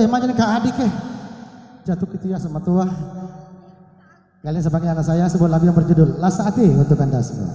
Majan ke adik jatuh gitu ya sama tua. Kalian sebagai anak saya sebuah lagu yang berjudul Lasati untuk Anda semua.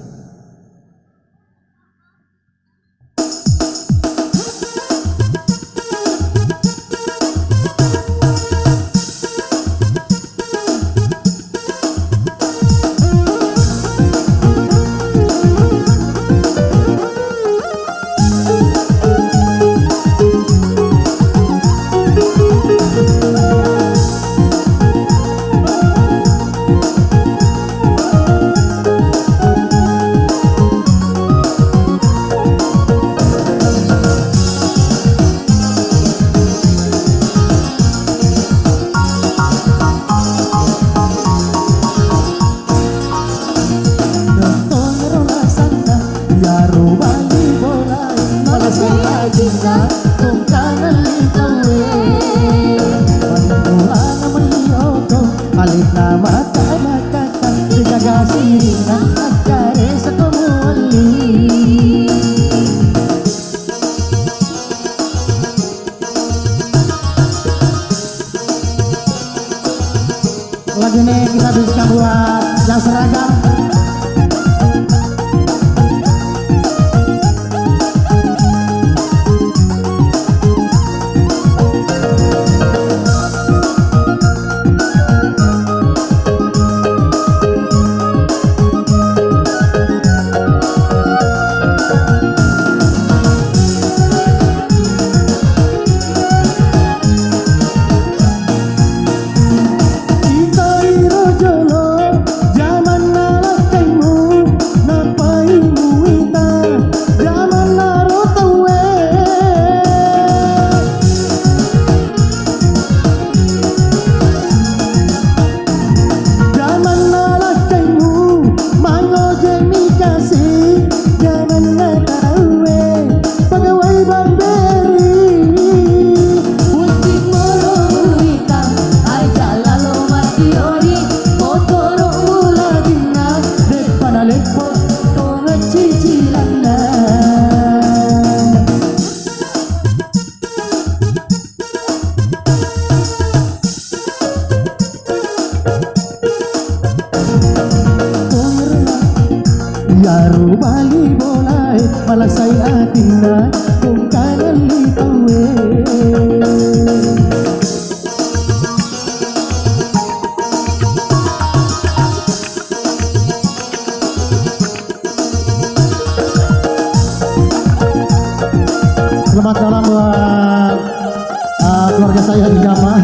Lagu ini kita bisa buat yang seragam. Yaro bali bolai malasay atin na kung kanalitawe. Selamat malam buat keluarga saya di Jamaah.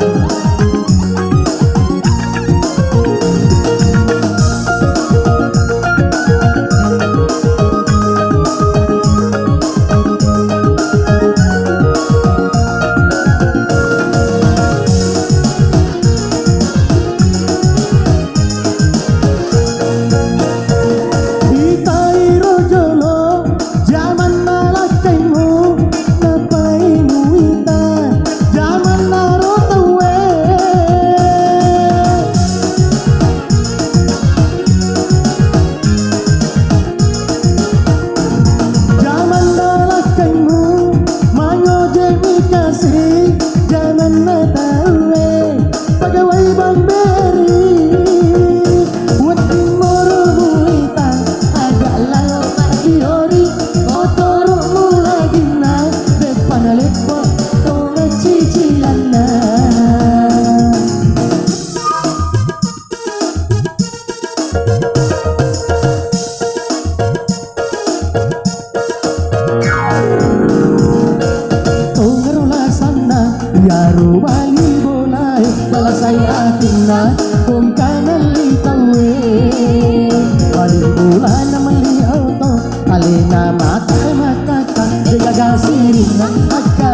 Yaro bali bolai malasay atin na kung kanalitawe. Bali bola na maliaw to alina mata makaka digagasirin na agka